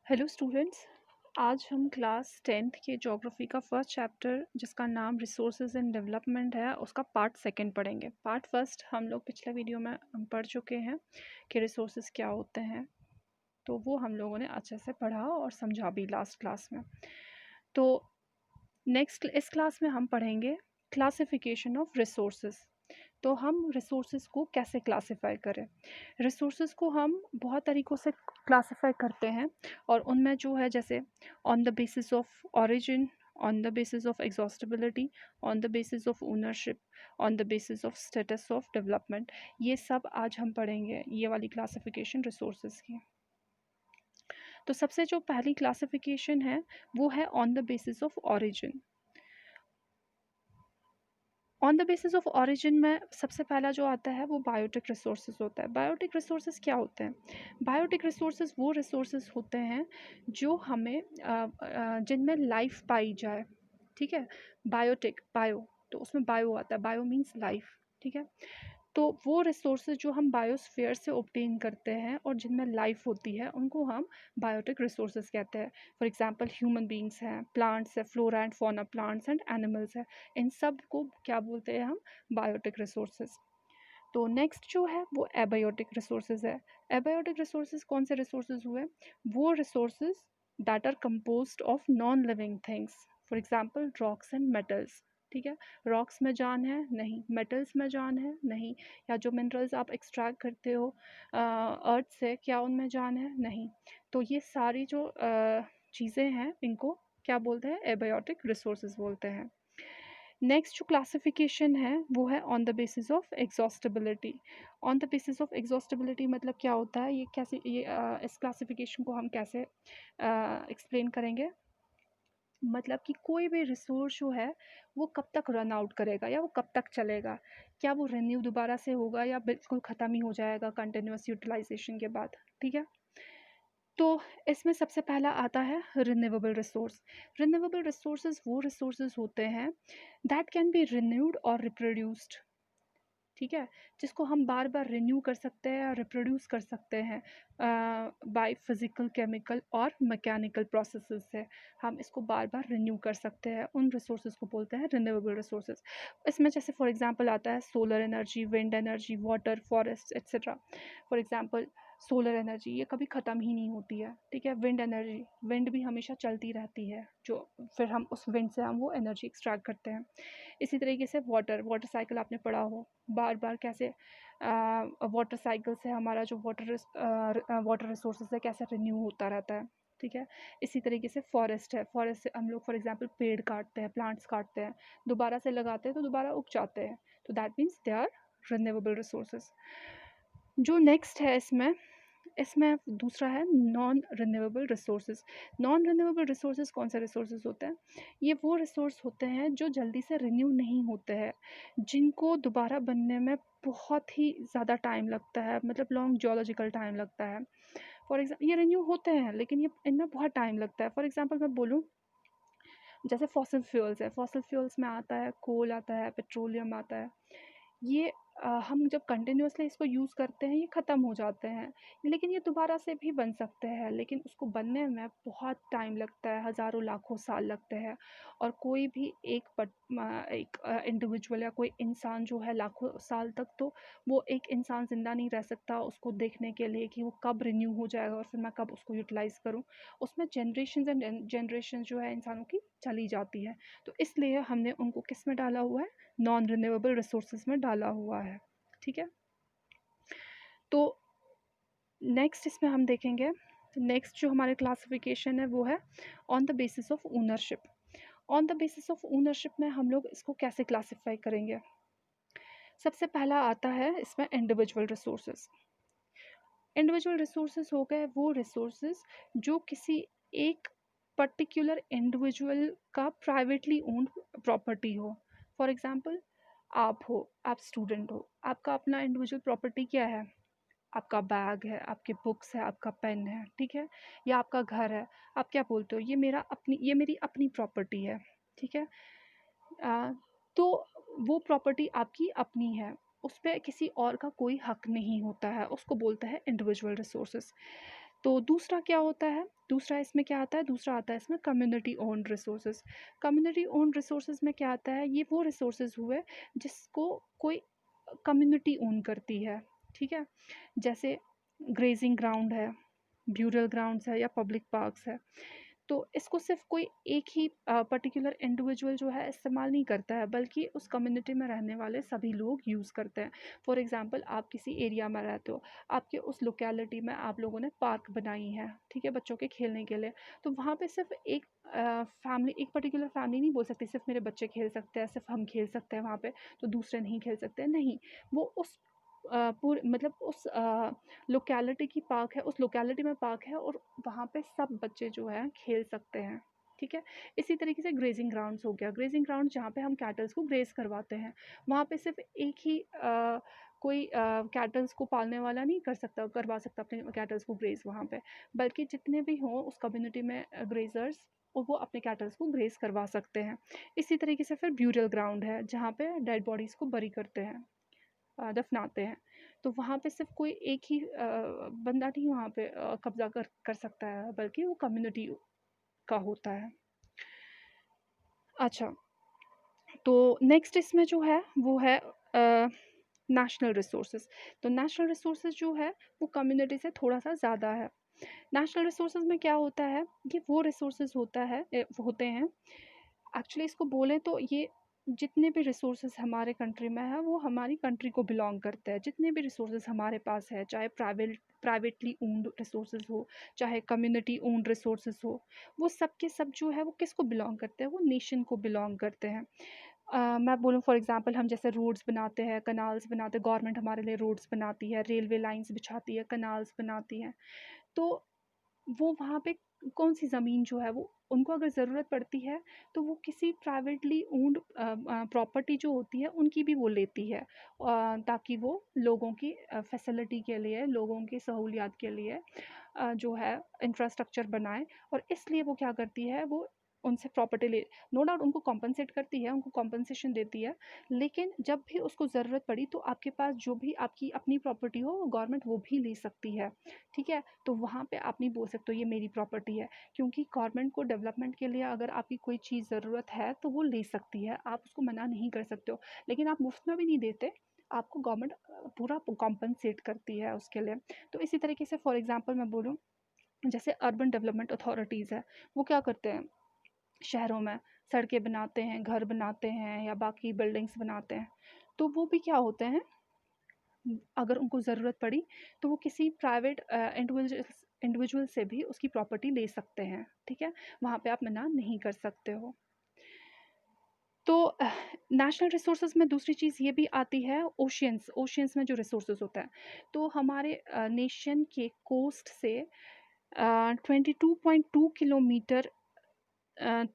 Hello students. आज हम class 10th के ज्योग्राफी का फर्स्ट चैप्टर जिसका नाम रिसोर्सेज एंड डेवलपमेंट है उसका पार्ट सेकंड पढ़ेंगे। पार्ट फर्स्ट हम लोग पिछले वीडियो में पढ़ चुके हैं कि रिसोर्सेज क्या होते हैं, तो वो हम लोगों ने अच्छे से पढ़ा और समझा भी लास्ट क्लास में। तो नेक्स्ट इस क्लास में हम पढ़ेंगे क्लासिफिकेशन ऑफ रिसोर्सेज। तो हम रिसोर्सेज को कैसे क्लासिफाई करें। रिसोर्सेज को हम बहुत तरीक़ों से क्लासिफाई करते हैं और उनमें जो है जैसे on the basis of origin, on the basis of exhaustibility, on the basis of ownership, on the basis of status of development, ये सब आज हम पढ़ेंगे, ये वाली क्लासिफिकेशन रिसोर्सेज की। तो सबसे जो पहली क्लासिफिकेशन है वो है on the basis of origin. On the basis of origin में सबसे पहला जो आता है वो बायोटिक रिसोर्सेज होता है। बायोटिक रिसोर्सेज क्या होते हैं? बायोटिक रिसोर्सेज वो रिसोर्सेज होते हैं जो हमें जिनमें लाइफ पाई जाए। ठीक है, बायोटिक, बायो तो उसमें बायो आता है, बायो मीन्स लाइफ। ठीक है, तो वो रिसोर्सेज जो हम बायोस्फीयर से ऑब्टेन करते हैं और जिनमें लाइफ होती है उनको हम बायोटिक रिसोर्सेज कहते हैं। फॉर एग्जांपल ह्यूमन बींग्स हैं, प्लांट्स है, flora and fauna, plants and animals है, इन सब को क्या बोलते हैं हम? Biotic resources. तो नेक्स्ट जो है वो एबायोटिक रिसोर्सेज है। एबायोटिक रिसोर्सेज कौन से रिसोर्सेज हुए? वो resources that are composed of non living things, for example rocks and metals. ठीक है, रॉक्स में जान है? नहीं। मेटल्स में जान है? नहीं। या जो मिनरल्स आप एक्सट्रैक्ट करते हो अर्थ से, क्या उनमें जान है? नहीं। तो ये सारी जो चीज़ें हैं इनको क्या बोलते हैं? एबायोटिक रिसोर्सेज बोलते हैं। नेक्स्ट जो क्लासिफिकेशन है वो है on the basis of exhaustibility. On the basis of exhaustibility मतलब क्या होता है? ये कैसे इस क्लासिफिकेशन को हम कैसे एक्सप्लेन करेंगे? मतलब कि कोई भी रिसोर्स जो है वो कब तक रन आउट करेगा या वो कब तक चलेगा। क्या वो रिन्यू दोबारा से होगा या बिल्कुल ख़त्म ही हो जाएगा कंटिन्यूस यूटिलाइजेशन के बाद। ठीक है, तो इसमें सबसे पहला आता है रिन्यूएबल रिसोर्स। रिन्यूएबल रिसोर्सेज वो रिसोर्सेज होते हैं दैट कैन बी रिन्यूड और रिप्रोड्यूस्ड। ठीक है, जिसको हम बार बार रिन्यू कर सकते हैं और रिप्रोड्यूस कर सकते हैं बाय फिजिकल, केमिकल और मैकेनिकल प्रोसेसेस से हम इसको बार बार रिन्यू कर सकते हैं। उन रिसोर्सेज को बोलते हैं रिन्यूएबल रिसोर्सेज। इसमें जैसे फॉर एग्जांपल आता है solar energy, wind energy, water, forest etcetera. For example solar energy ये कभी ख़त्म ही नहीं होती है। ठीक है, विंड एनर्जी, विंड भी हमेशा चलती रहती है, जो फिर हम उस विंड से हम वो एनर्जी एक्सट्रैक्ट करते हैं। इसी तरीके से वाटर, वाटर साइकिल आपने पढ़ा हो बार बार कैसे वाटर साइकिल से हमारा जो वाटर रिसोर्सेज है कैसे रिन्यू होता रहता है। ठीक है, इसी तरीके से फॉरेस्ट है, फॉरेस्ट से हम लोग फॉर एग्जांपल पेड़ काटते हैं, प्लांट्स काटते हैं, दोबारा से लगाते हैं तो दोबारा उग जाते हैं, तो that means they are renewable resources. जो नेक्स्ट है इसमें इसमें दूसरा है non renewable resources. Non renewable resources कौन से रिसोर्सेज होते हैं? ये वो रिसोर्स होते हैं जो जल्दी से रिन्यू नहीं होते हैं, जिनको दोबारा बनने में बहुत ही ज़्यादा टाइम लगता है, मतलब लॉन्ग जियोलॉजिकल टाइम लगता है। फॉर एग्जाम्पल ये रिन्यू होते हैं लेकिन ये इनमें बहुत टाइम लगता है। फॉर एग्जाम्पल मैं बोलूँ, जैसे फॉसिल फ्यूल्स है, फॉसिल फ्यूल्स में आता है कोल, आता है पेट्रोलियम, आता है। ये हम जब कंटिन्यूअसली इसको यूज़ करते हैं ये ख़त्म हो जाते हैं, लेकिन ये दोबारा से भी बन सकते हैं, लेकिन उसको बनने में बहुत टाइम लगता है, हज़ारों लाखों साल लगते हैं। और कोई भी एक इंडिविजुअल या कोई इंसान जो है लाखों साल तक, तो वो एक इंसान ज़िंदा नहीं रह सकता उसको देखने के लिए कि वो कब रिन्यू हो जाएगा और फिर मैं कब उसको यूटिलाइज़ करूँ। उसमें जनरेशन एंड जनरेशन जो है इंसानों की चली जाती है, तो इसलिए हमने उनको किस में डाला हुआ है? नॉन रिन्यूएबल रिसोर्सेज में डाला हुआ है। ठीक है, तो नेक्स्ट इसमें हम देखेंगे, नेक्स्ट जो हमारे क्लासिफिकेशन है वो है on the basis of ownership. On the basis of ownership में हम लोग इसको कैसे क्लासिफाई करेंगे? सबसे पहला आता है इसमें इंडिविजुअल रिसोर्सेज। इंडिविजुअल रिसोर्सेज हो गए वो रिसोर्सेज जो किसी एक पर्टिकुलर इंडिविजुअल का प्राइवेटली ओन्ड प्रॉपर्टी हो। फॉर एग्जांपल आप हो, आप स्टूडेंट हो, आपका अपना इंडिविजुअल प्रॉपर्टी क्या है? आपका बैग है, आपके बुक्स है, आपका पेन है। ठीक है, या आपका घर है। आप क्या बोलते हो? ये मेरी अपनी प्रॉपर्टी है। ठीक है, आ, तो वो प्रॉपर्टी आपकी अपनी है, उस पर किसी और का कोई हक नहीं होता है, उसको बोलते हैं इंडिविजुअल रिसोर्सेज। तो दूसरा क्या होता है, दूसरा इसमें क्या आता है, दूसरा आता है इसमें community owned resources. Community owned resources में क्या आता है, ये वो रिसोर्सेज हुए जिसको कोई कम्युनिटी ओन करती है, ठीक है। जैसे ग्रेजिंग ग्राउंड है, ब्यूरल ग्राउंड्स है या पब्लिक पार्क्स है। तो इसको सिर्फ कोई एक ही पर्टिकुलर इंडिविजुअल जो है इस्तेमाल नहीं करता है, बल्कि उस कम्युनिटी में रहने वाले सभी लोग यूज़ करते हैं। फॉर एग्जांपल, आप किसी एरिया में रहते हो, आपके उस लोकेलिटी में आप लोगों ने पार्क बनाई है, ठीक है, बच्चों के खेलने के लिए। तो वहाँ पे सिर्फ एक फैमिली, एक पर्टिकुलर फैमिली नहीं बोल सकती सिर्फ मेरे बच्चे खेल सकते हैं, सिर्फ हम खेल सकते हैं वहाँ पे, तो दूसरे नहीं खेल सकते, नहीं। वो उस पूरे मतलब उस लोकेलिटी की पार्क है, उस लोकेलिटी में पार्क है और वहाँ पे सब बच्चे जो है खेल सकते हैं, ठीक है। इसी तरीके से ग्रेजिंग ग्राउंड्स हो गया, ग्रेजिंग ग्राउंड जहाँ पे हम कैटल्स को ग्रेज करवाते हैं, वहाँ पे सिर्फ एक ही कोई कैटल्स को पालने वाला नहीं करवा सकता अपने कैटल्स को ग्रेज वहाँ पे, बल्कि जितने भी हों उस कम्युनिटी में ग्रेजर्स, और वो अपने कैटल्स को ग्रेज करवा सकते हैं। इसी तरीके से फिर ब्यूरल ग्राउंड है, जहाँ पे डेड बॉडीज़ को बरी करते हैं, दफनाते हैं। तो वहाँ पे सिर्फ कोई एक ही बंदा नहीं वहाँ पे कब्जा कर सकता है, बल्कि वो कम्युनिटी का होता है। अच्छा, तो नेक्स्ट इसमें जो है वो है नेशनल रिसोर्सेज। तो नेशनल रिसोर्सेज जो है वो कम्युनिटी से थोड़ा सा ज़्यादा है। नेशनल रिसोर्सेज में क्या होता है, ये वो रिसोर्सेज होते हैं, एक्चुअली इसको बोलें तो ये जितने भी रिसोर्सेज हमारे कंट्री में है वो हमारी कंट्री को बिलोंग करते हैं। जितने भी रिसोर्सेज हमारे पास है, चाहे प्राइवेटली ओन्ड रिसोर्सेज हो, चाहे कम्युनिटी ओन्ड रिसोर्सेज हो, वो सब के सब जो है वो किसको बिलोंग करते हैं, वो नेशन को बिलोंग करते हैं। मैं बोलूँ फॉर एग्जांपल, हम जैसे रोड्स बनाते हैं, कनाल्स बनाते हैं, गवर्नमेंट हमारे लिए रोड्स बनाती है, रेलवे लाइंस बिछाती है, कनाल्स बनाती है। तो वो वहाँ पे कौन-सी ज़मीन जो है वो उनको अगर ज़रूरत पड़ती है, तो वो किसी प्राइवेटली ओन्ड प्रॉपर्टी जो होती है उनकी भी वो लेती है, ताकि वो लोगों की फैसिलिटी के लिए, लोगों की सहूलियत के लिए जो है इंफ्रास्ट्रक्चर बनाए, और इसलिए वो क्या करती है, वो उनसे प्रॉपर्टी ले, नो डाउट उनको कॉम्पेंसेट करती है, उनको कॉम्पेंसेशन देती है, लेकिन जब भी उसको ज़रूरत पड़ी तो आपके पास जो भी आपकी अपनी प्रॉपर्टी हो गवर्नमेंट वो भी ले सकती है, ठीक है। तो वहाँ पे आप नहीं बोल सकते हो ये मेरी प्रॉपर्टी है, क्योंकि गवर्नमेंट को डेवलपमेंट के लिए अगर आपकी कोई चीज़ ज़रूरत है तो वो ले सकती है, आप उसको मना नहीं कर सकते हो। लेकिन आप मुफ्त में भी नहीं देते, आपको गवर्नमेंट पूरा कॉम्पनसेट करती है उसके लिए। तो इसी तरीके से फॉर एग्जांपल मैं बोलूँ, जैसे अर्बन डेवलपमेंट अथॉरिटीज़ है, वो क्या करते हैं, शहरों में सड़कें बनाते हैं, घर बनाते हैं या बाकी बिल्डिंग्स बनाते हैं। तो वो भी क्या होते हैं, अगर उनको ज़रूरत पड़ी तो वो किसी प्राइवेट इंडिविजुअल से भी उसकी प्रॉपर्टी ले सकते हैं, ठीक है। वहाँ पे आप मना नहीं कर सकते हो। तो नेशनल रिसोर्सेज में दूसरी चीज़ ये भी आती है, ओशियंस। ओशियंस में जो रिसोर्सेज होता है, तो हमारे नेशन के कोस्ट से 22.2 किलोमीटर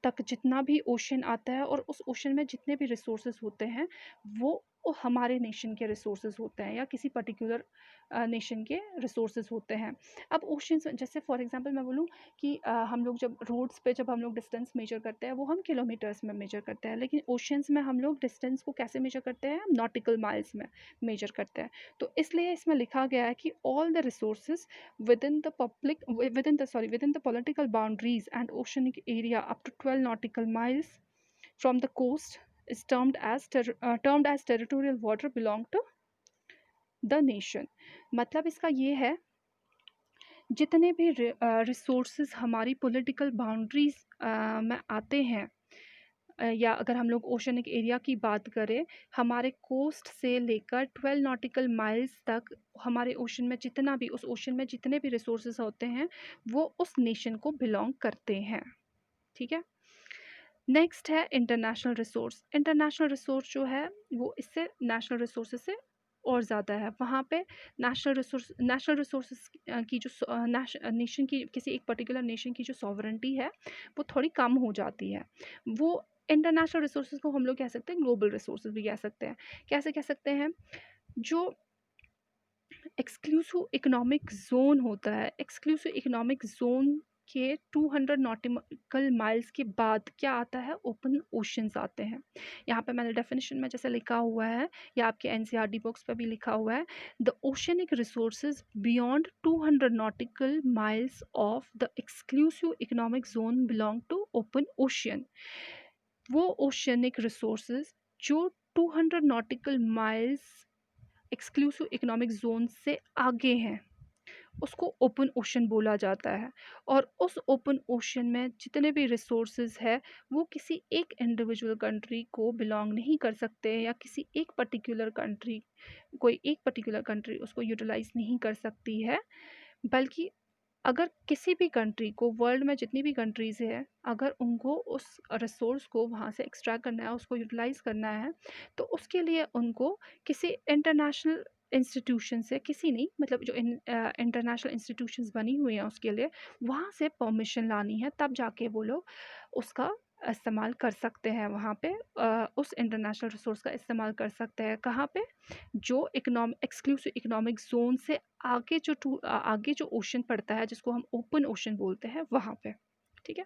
तक जितना भी ओशन आता है, और उस ओशन में जितने भी रिसोर्सेज होते हैं वो हमारे नेशन के रिसोर्सेज होते हैं या किसी पर्टिकुलर नेशन के रिसोर्सेज होते हैं। अब ओशंस, जैसे फॉर एग्जांपल मैं बोलूँ कि हम लोग जब रोड्स पे जब हम लोग डिस्टेंस मेजर करते हैं वो हम किलोमीटर्स में मेजर करते हैं, लेकिन ओशंस में हम लोग डिस्टेंस को कैसे मेजर करते हैं, नॉटिकल माइल्स में मेजर करते हैं। तो इसलिए इसमें लिखा गया है कि all the resources within the political boundaries and oceanic area up to 12 nautical miles from the coast is termed as territorial water belong to the nation। मतलब इसका ये है, जितने भी रिसोर्सेज हमारी पॉलिटिकल बाउंड्रीज में आते हैं, या अगर हम लोग ओशनिक एरिया की बात करें, हमारे कोस्ट से लेकर 12 नॉटिकल माइल्स तक हमारे ओशन में जितना भी, उस ओशन में जितने भी रिसोर्सेज होते हैं वो उस नेशन को बिलोंग करते हैं, ठीक है। नेक्स्ट है इंटरनेशनल रिसोर्स। इंटरनेशनल रिसोर्स जो है वो इससे नेशनल रिसोर्सेज से और ज़्यादा है। वहाँ पे नेशनल रिसोर्सेज की जो नेशन की, किसी एक पर्टिकुलर नेशन की जो सॉवरेंटी है वो थोड़ी कम हो जाती है। वो इंटरनेशनल रिसोर्सेज को हम लोग कह सकते हैं ग्लोबल रिसोर्सेज भी कह सकते हैं। कैसे कह सकते हैं, जो एक्सक्लूसिव इकोनॉमिक जोन होता है, एक्सक्लूसिव इकोनॉमिक जोन के 200 नॉटिकल माइल्स के बाद क्या आता है, ओपन ओशंस आते हैं। यहाँ पे मैंने डेफिनेशन में जैसे लिखा हुआ है या आपके एनसीईआरटी बुक्स पे भी लिखा हुआ है, the oceanic resources beyond 200 nautical miles of the exclusive economic zone belong to open ocean. वो ओशनिक रिसोर्सेज जो 200 nautical miles exclusive economic zone से आगे हैं, उसको ओपन ओशन बोला जाता है। और उस ओपन ओशन में जितने भी रिसोर्सेज है वो किसी एक इंडिविजुअल कंट्री को बिलोंग नहीं कर सकते, या किसी एक पर्टिकुलर कंट्री, कोई एक पर्टिकुलर कंट्री उसको यूटिलाइज नहीं कर सकती है, बल्कि अगर किसी भी कंट्री को, वर्ल्ड में जितनी भी कंट्रीज़ है, अगर उनको उस रिसोर्स को वहाँ से एक्सट्रैक्ट करना है, उसको यूटिलाइज़ करना है, तो उसके लिए उनको किसी इंटरनेशनल इंस्टीट्यूशन से, किसी नहीं मतलब जो इंटरनेशनल इंस्टीट्यूशंस बनी हुई हैं उसके लिए वहाँ से परमिशन लानी है, तब जाके वो लोग उसका इस्तेमाल कर सकते हैं। वहाँ पे उस इंटरनेशनल रिसोर्स का इस्तेमाल कर सकते हैं। कहाँ पे? जो एक्सक्लूसिव इकोनॉमिक जोन से आगे जो ओशन पड़ता है, जिसको हम ओपन ओशन बोलते हैं, वहाँ पे। ठीक है।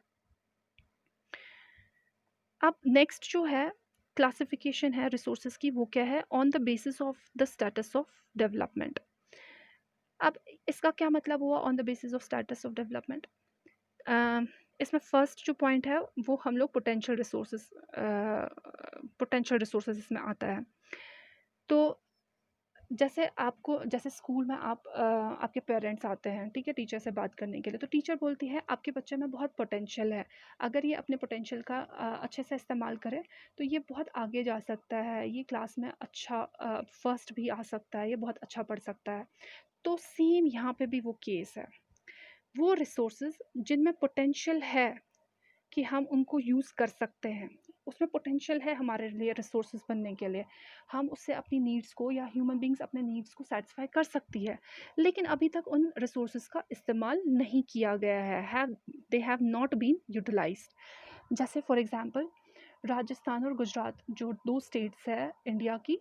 अब नेक्स्ट जो है क्लासिफिकेशन है रिसोर्सेज की, वो क्या है? On the basis of the status of development. अब इसका क्या मतलब हुआ on the basis of status of development? इसमें फर्स्ट जो पॉइंट है वो हम लोग पोटेंशियल रिसोर्सेज इसमें आता है। तो जैसे स्कूल में आपके पेरेंट्स आते हैं, ठीक है, टीचर से बात करने के लिए, तो टीचर बोलती है आपके बच्चे में बहुत पोटेंशियल है, अगर ये अपने पोटेंशियल का अच्छे से इस्तेमाल करे तो ये बहुत आगे जा सकता है, ये क्लास में अच्छा फर्स्ट भी आ सकता है, ये बहुत अच्छा पढ़ सकता है। तो सेम यहाँ पे भी वो केस है। वो रिसोर्सेज जिनमें पोटेंशियल है कि हम उनको यूज़ कर सकते हैं, उसमें पोटेंशियल है हमारे लिए रिसोर्सेज बनने के लिए, हम उससे अपनी नीड्स को, या ह्यूमन बींग्स अपने नीड्स को सेटिस्फाई कर सकती है, लेकिन अभी तक उन रिसोर्सेज का इस्तेमाल नहीं किया गया है, they have not been utilised. जैसे फॉर एग्जांपल राजस्थान और गुजरात जो दो स्टेट्स है इंडिया की,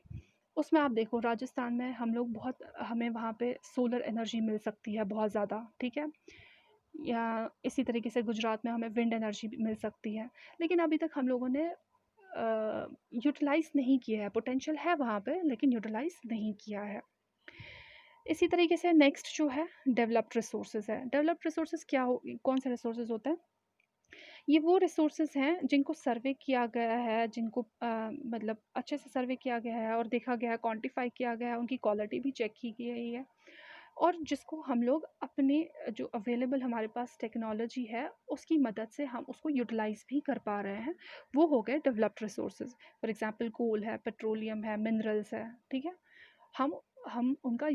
उसमें आप देखो राजस्थान में हमें वहाँ पे सोलर एनर्जी मिल सकती है बहुत ज़्यादा, ठीक है, या इसी तरीके से गुजरात में हमें विंड एनर्जी भी मिल सकती है, लेकिन अभी तक हम लोगों ने यूटिलाइज़ नहीं किया है। पोटेंशियल है वहाँ पे, लेकिन यूटिलाइज़ नहीं किया है। इसी तरीके से नेक्स्ट जो है डेवलप्ड रिसोर्सेज है। डेवलप्ड रिसोर्सेज कौन से रिसोर्सेज होते हैं? ये वो रिसोर्सेज हैं जिनको सर्वे किया गया है, जिनको मतलब अच्छे से सर्वे किया गया है और देखा गया है, क्वांटिफाई किया गया है, उनकी क्वालिटी भी चेक की गई है, और जिसको हम लोग अपने जो अवेलेबल हमारे पास टेक्नोलॉजी है उसकी मदद से हम उसको यूटिलाइज़ भी कर पा रहे हैं, वो हो गए डेवलप्ड रिसोर्सेज। फॉर एग्जांपल कोल है, पेट्रोलियम है, मिनरल्स है, ठीक है, हम हम उनका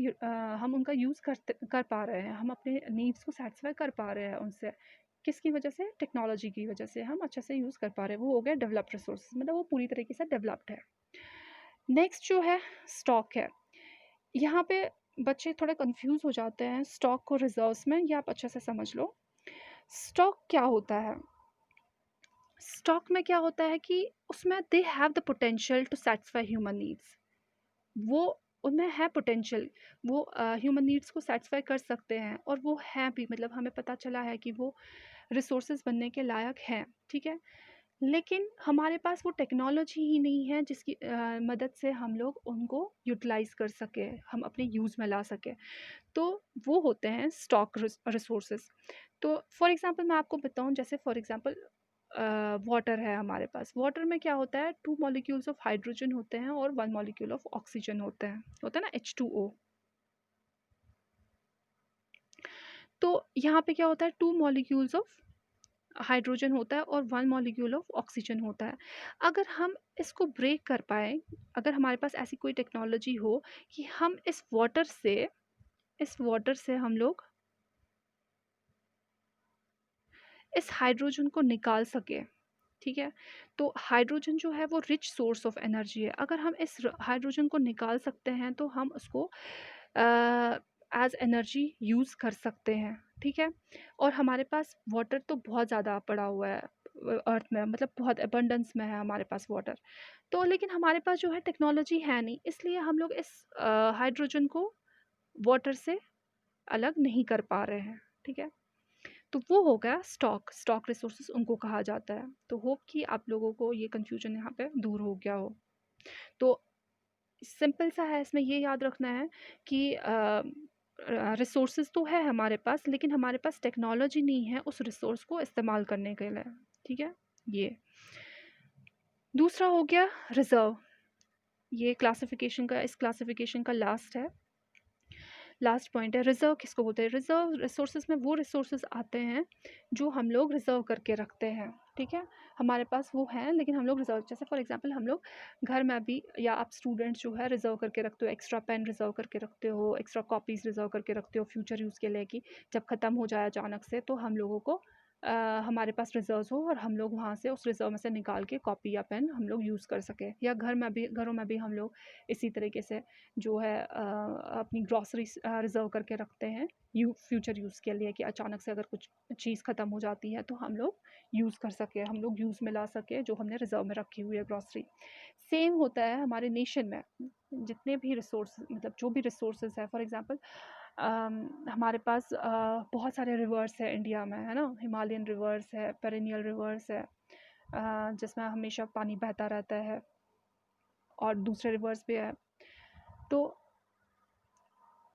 यूज़ कर पा रहे हैं, हम अपने नीड्स को सेटिस्फाई कर पा रहे हैं उनसे। किसकी वजह से? टेक्नोलॉजी की वजह से हम अच्छे से यूज़ कर पा रहे हैं, वो हो गया डेवलप्ड रिसोर्सेज, मतलब वो पूरी तरीके से डेवलप्ड है। नेक्स्ट जो है स्टॉक है। यहाँ पे बच्चे थोड़े कंफ्यूज हो जाते हैं स्टॉक को रिजर्व्स में, ये आप अच्छे से समझ लो। स्टॉक क्या होता है? स्टॉक में क्या होता है कि उसमें they have the potential to satisfy human needs, वो उनमें है पोटेंशियल, वो ह्यूमन नीड्स को सेटिस्फाई कर सकते हैं, और वो हैं भी, मतलब हमें पता चला है कि वो रिसोर्सेज बनने के लायक हैं, ठीक है, लेकिन हमारे पास वो टेक्नोलॉजी ही नहीं है जिसकी मदद से हम लोग उनको यूटिलाइज़ कर सकें, हम अपने यूज़ में ला सकें। तो वो होते हैं स्टॉक रिसोर्सेज। तो फॉर एग्जांपल मैं आपको बताऊं, जैसे फॉर एग्जांपल वाटर है हमारे पास। वाटर में क्या होता है? 2 मॉलिक्यूल्स ऑफ हाइड्रोजन होते हैं और 1 मॉलिक्यूल ऑफ ऑक्सीजन होता है ना, H2O। तो यहाँ पे क्या होता है? 2 मॉलिक्यूल्स ऑफ हाइड्रोजन होता है और 1 मॉलिक्यूल ऑफ ऑक्सीजन होता है। अगर हम इसको ब्रेक कर पाए, अगर हमारे पास ऐसी कोई टेक्नोलॉजी हो कि हम इस वाटर से हम लोग इस हाइड्रोजन को निकाल सके, ठीक है, तो हाइड्रोजन जो है वो रिच सोर्स ऑफ एनर्जी है। अगर हम इस हाइड्रोजन को निकाल सकते हैं तो हम उसको एज एनर्जी यूज़ कर सकते हैं, ठीक है, और हमारे पास वाटर तो बहुत ज़्यादा पड़ा हुआ है अर्थ में, मतलब बहुत अबंडेंस में है हमारे पास वाटर। तो लेकिन हमारे पास जो है टेक्नोलॉजी है नहीं, इसलिए हम लोग इस हाइड्रोजन को वाटर से अलग नहीं कर पा रहे हैं, ठीक है। तो वो हो गया स्टॉक, स्टॉक रिसोर्सेज़ उनको कहा जाता है। तो होप कि आप लोगों को ये कन्फ्यूज़न यहाँ पे दूर हो गया हो। तो सिंपल सा है, इसमें ये याद रखना है कि रिसोर्सेज़ तो है हमारे पास, लेकिन हमारे पास टेक्नोलॉजी नहीं है उस रिसोर्स को इस्तेमाल करने के लिए, ठीक है? ये। दूसरा हो गया रिज़र्व, ये क्लासिफ़िकेशन का इस क्लासिफ़िकेशन का लास्ट है। लास्ट पॉइंट है रिज़र्व किसको बोलते हैं? रिज़र्व रिसोर्सेज़ में वो रिसोर्सेज़ आते हैं जो हम लोग रिज़र्व करके रखते हैं, ठीक है? हमारे पास वो हैं लेकिन हम लोग रिज़र्व, जैसे फॉर एग्ज़ाम्पल हम लोग घर में अभी, या आप स्टूडेंट्स जो है रिज़र्व करके रखते हो, एक्स्ट्रा पेन रिज़र्व करके रखते हो, एक्स्ट्रा कॉपीज़ रिज़र्व करके रखते हो फ्यूचर यूज़ के लिए, कि जब ख़त्म हो जाए अचानक से तो हम लोगों को हमारे पास रिज़र्व्स हो और हम लोग वहाँ से उस रिज़र्व में से निकाल के कॉपी या पेन हम लोग यूज़ कर सकें। या घरों में भी हम लोग इसी तरीके से जो है अपनी ग्रॉसरीज़ रिज़र्व करके रखते हैं फ्यूचर यूज़ के लिए, कि अचानक से अगर कुछ चीज़ ख़त्म हो जाती है तो हम लोग यूज़ कर सकें, हम लोग यूज़ में ला सकें जो हमने रिज़र्व में रखी हुई है ग्रॉसरी। सेम होता है हमारे नेशन में, जितने भी रिसोर्स, मतलब जो भी रिसोर्सेज़ है, फॉर एग्ज़ाम्पल हमारे पास बहुत सारे रिवर्स है इंडिया में, है ना? हिमालयन रिवर्स है, पेरिनियल रिवर्स है, जिसमें हमेशा पानी बहता रहता है, और दूसरे रिवर्स भी है। तो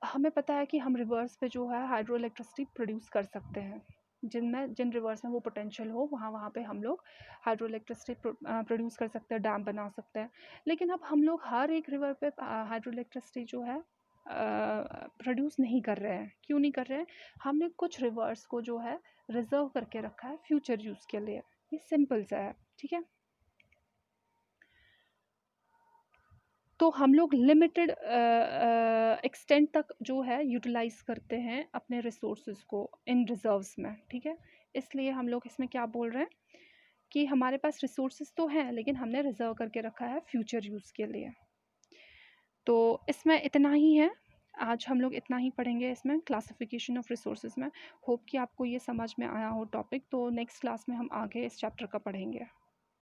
हमें पता है कि हम रिवर्स पे जो है हाइड्रो इलेक्ट्रिसिटी प्रोड्यूस कर सकते हैं। जिन रिवर्स में वो पोटेंशियल हो, वहाँ पे हम लोग हाइड्रो इलेक्ट्रिसिटी प्रोड्यूस कर सकते हैं, डैम बना सकते हैं। लेकिन अब हम लोग हर एक रिवर पे हाइड्रो इलेक्ट्रिसिटी जो है प्रोड्यूस नहीं कर रहे हैं। क्यों नहीं कर रहे हैं? हमने कुछ रिवर्स को जो है रिज़र्व करके रखा है फ्यूचर यूज़ के लिए। ये सिंपल सा है, ठीक है? तो हम लोग लिमिटेड एक्सटेंट तक जो है यूटिलाइज़ करते हैं अपने रिसोर्सेज़ को इन रिज़र्व्स में, ठीक है? इसलिए हम लोग इसमें क्या बोल रहे हैं कि हमारे पास रिसोर्सेज़ तो हैं, लेकिन हमने रिज़र्व करके रखा है फ्यूचर यूज़ के लिए। तो इसमें इतना ही है। आज हम लोग इतना ही पढ़ेंगे इसमें क्लासिफ़िकेशन ऑफ रिसोर्सेज़ में। होप कि आपको ये समझ में आया हो टॉपिक। तो नेक्स्ट क्लास में हम आगे इस चैप्टर का पढ़ेंगे।